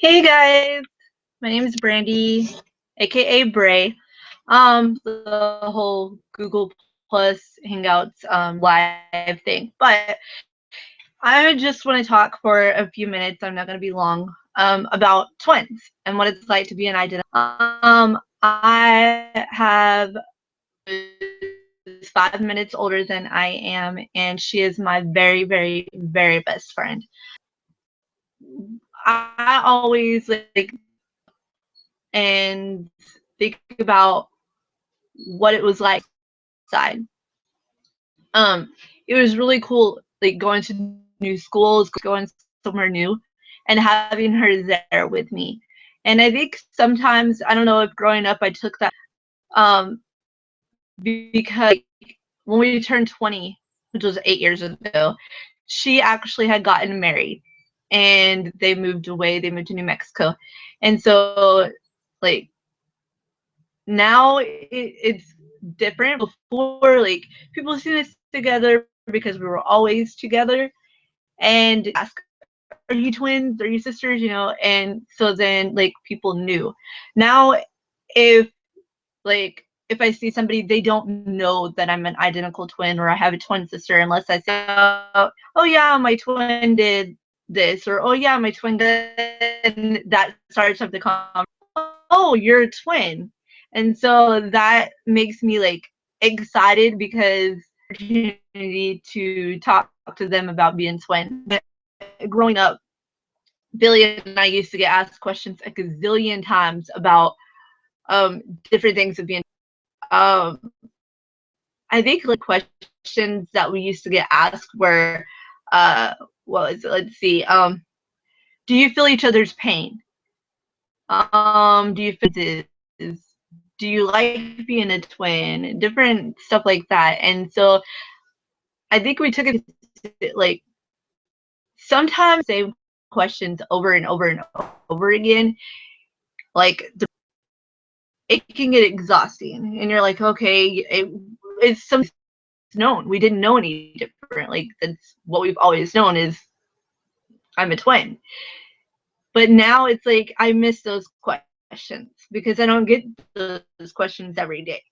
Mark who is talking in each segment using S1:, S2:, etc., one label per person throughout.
S1: Hey guys, my name is Brandy, aka Bray. The whole Google Plus Hangouts live thing. But I just want to talk for a few minutes. I'm not going to be long. About twins and what it's like to be an identical. I have 5 minutes older than I am, and she is my very, very, very best friend. I always like and think about what it was like side. It was really cool, like going to new schools, going somewhere new, and having her there with me. And I think sometimes I don't know if growing up I took that because when we turned 20, which was 8 years ago, she actually had gotten married and they moved away. They moved to New Mexico, and so like now it's different. Before, like, people seen us together because we were always together and ask, are you twins, are you sisters, and so then like people knew. Now if if I see somebody, they don't know that I'm an identical twin or I have a twin sister unless I say, oh yeah, my twin did this, or oh yeah, my twin did, and that starts up the conversation. Oh, you're a twin. And so that makes me like excited because opportunity to talk to them about being twins. But growing up, Billy and I used to get asked questions a gazillion times about different things of being. Um, I think like questions that we used to get asked were, what was it? Let's see. Do you feel each other's pain? Do you feel this? Do you like being a twin? Different stuff like that. And so I think we took it like sometimes same questions over and over and over again. Like it can get exhausting, and you're like, okay, it's something known. We didn't know any different. Like that's what we've always known is I'm a twin. But now it's like I miss those questions because I don't get those questions every day.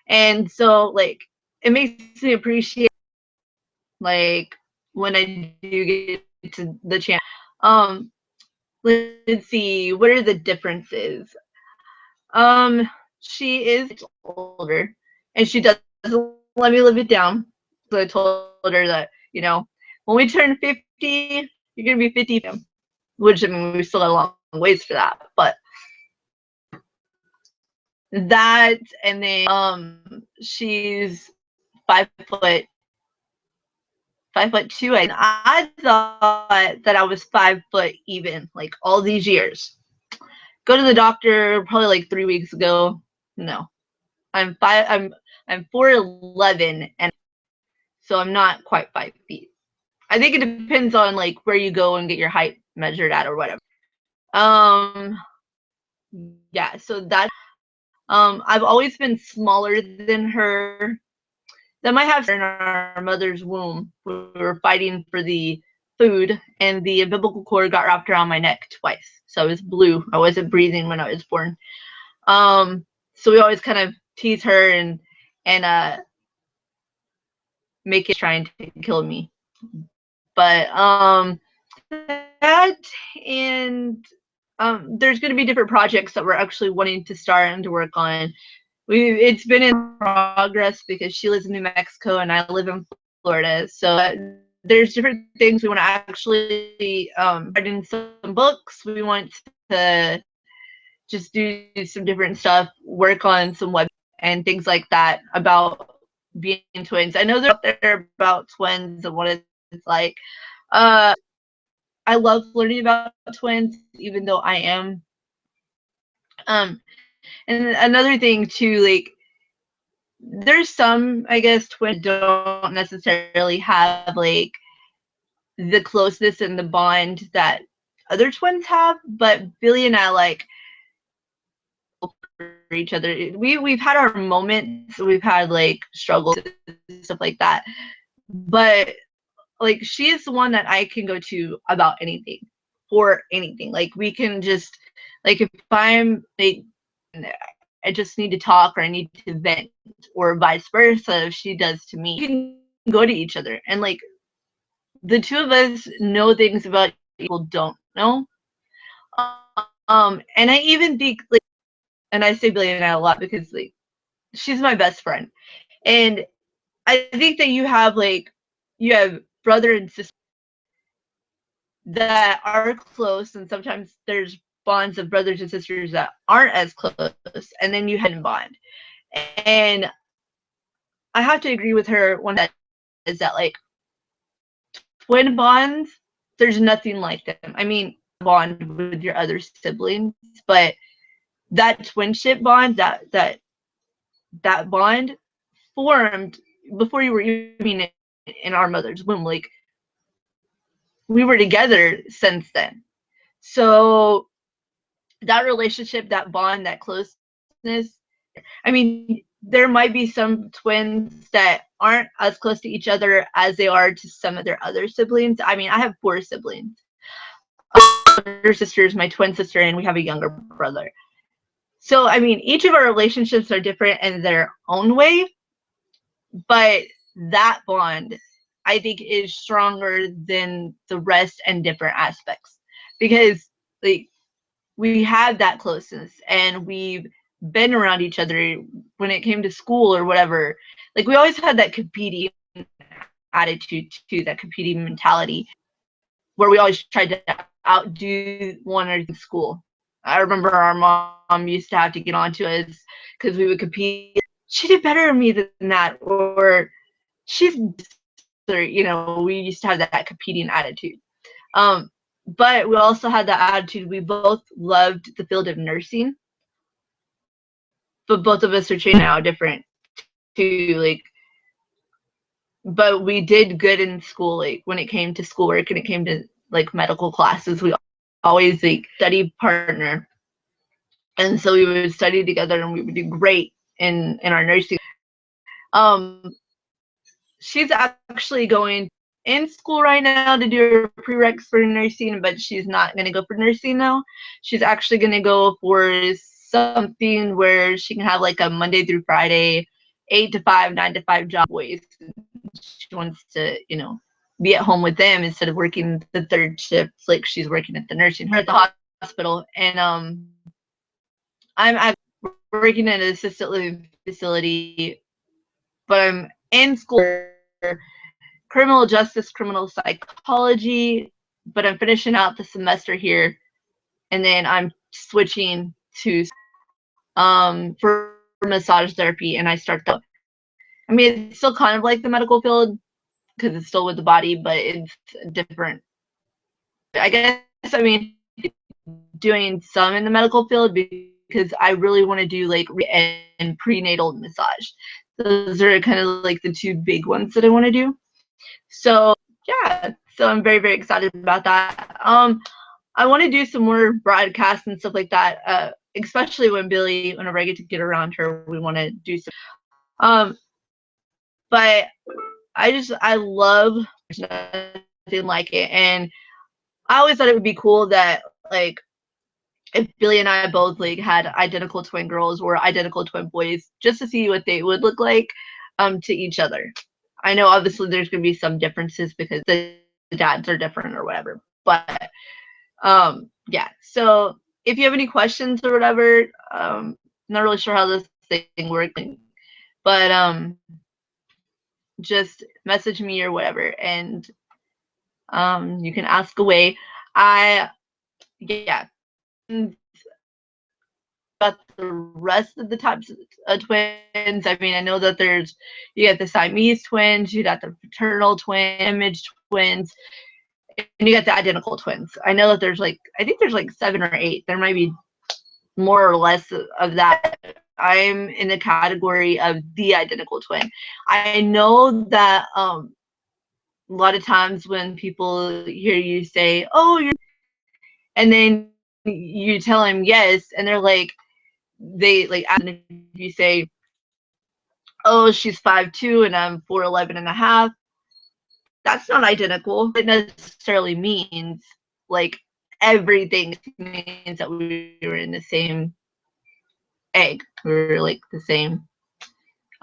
S1: And so like it makes me appreciate like when I do get to the chance. Um let's see, what are the differences? She is older and she doesn't let me live it down. So I told her that, when we turn 50, you're gonna be 50, which I mean we still got a long ways for that, but that, and then she's 5 foot 5'2". And I thought that I was 5 foot even, like all these years. Go to the doctor probably like 3 weeks ago. No, I'm 4'11", and so I'm not quite 5 feet. I think it depends on like where you go and get your height measured at or whatever. Um, yeah, so that I've always been smaller than her. That might have in our mother's womb. We were fighting for the food, and the umbilical cord got wrapped around my neck twice. So I was blue. I wasn't breathing when I was born. So we always kind of tease her and make it trying to kill me. But that, and there's going to be different projects that we're actually wanting to start and to work on. It's been in progress because she lives in New Mexico and I live in Florida. So there's different things we want to actually write in some books. We want to just do some different stuff, work on some web and things like that about being twins. I know they're out there about twins and what it's like. I love learning about twins, even though I am. And another thing too, like there's some, I guess, twins don't necessarily have like the closeness and the bond that other twins have, but Billy and I like for each other. We've had our moments, we've had like struggles and stuff like that, but like she is the one that I can go to about anything. for anything. Like we can just, like if I'm like I just need to talk or I need to vent, or vice versa if she does to me, we can go to each other, and like the two of us know things about people don't know. And I even think like, and I say Billy and I a lot because like she's my best friend, and I think that you have brother and sister that are close, and sometimes there's bonds of brothers and sisters that aren't as close, and then you had a bond. And I have to agree with her when that is that like twin bonds, there's nothing like them. I mean, bond with your other siblings, but that twinship bond, that bond formed before you were even in our mother's womb. Like we were together since then. So that relationship, that bond, that closeness, I mean, there might be some twins that aren't as close to each other as they are to some of their other siblings. I mean, I have 4 siblings. Her sister is my twin sister, and we have a younger brother. So, I mean, each of our relationships are different in their own way, but that bond, I think, is stronger than the rest and different aspects, because like we have that closeness and we've been around each other when it came to school or whatever. Like we always had that competing attitude too, that competing mentality, where we always tried to outdo one another in school. I remember our mom used to have to get on to us because we would compete. She did better than me than that, or she's, we used to have that competing attitude. But we also had that attitude. We both loved the field of nursing, but both of us are trained now different too. Like, but we did good in school. Like when it came to schoolwork and it came to like medical classes, we always like study partner, and so we would study together and we would do great in our nursing. Um, she's actually going in school right now to do her prereqs for nursing, but she's not going to go for nursing now. She's actually going to go for something where she can have like a Monday through Friday, 8 to 5, 9 to 5 job ways. She wants to, be at home with them instead of working the third shifts like she's working at the nursing home at the hospital. And I'm working in an assisted living facility, but I'm in school for criminal justice, criminal psychology, but I'm finishing out the semester here, and then I'm switching to for massage therapy, and I start the. I mean, it's still kind of like the medical field because it's still with the body, but it's different. I guess, I mean, doing some in the medical field because I really want to do like and prenatal massage. Those are kind of like the 2 big ones that I want to do. So yeah, so I'm very, very excited about that. I want to do some more broadcasts and stuff like that, especially whenever I get around her, we want to do some. But I love nothing like it, and I always thought it would be cool that like if Billy and I both like had identical twin girls or identical twin boys, just to see what they would look like to each other. I know obviously there's gonna be some differences because the dads are different or whatever. But yeah. So if you have any questions or whatever, not really sure how this thing works, but just message me or whatever, and you can ask away. Yeah. About the rest of the types of twins. I mean, I know that you got the Siamese twins, you got the fraternal twin, image twins, and you got the identical twins. I know that I think there's like 7 or 8. There might be more or less of that. I'm in the category of the identical twin. I know that a lot of times when people hear you say, "Oh, you're," and then you tell them yes, and they like ask if you say, "Oh, she's 5'2" and I'm 4'11 and a half," that's not identical. It necessarily means like everything means that we were in the same egg. We were like the same.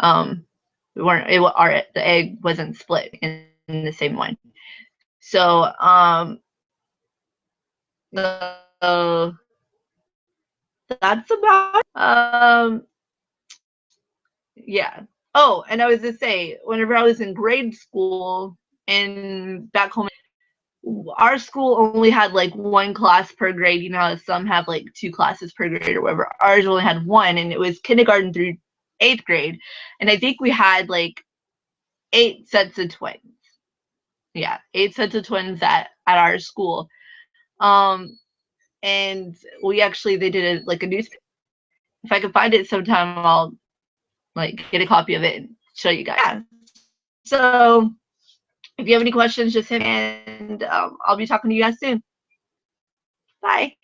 S1: We weren't. The egg wasn't split in the same one. So so that's about it. Yeah. Oh, and I was to say, whenever I was in grade school and back home, our school only had like one class per grade. You know how some have like two classes per grade or whatever. Ours only had one, and it was kindergarten through 8th grade. And I think we had like 8 sets of twins. Yeah, 8 sets of twins at our school. And we actually they did like a newspaper. If I can find it sometime, I'll like get a copy of it and show you guys. Yeah. So if you have any questions, just hit me, and I'll be talking to you guys soon. Bye.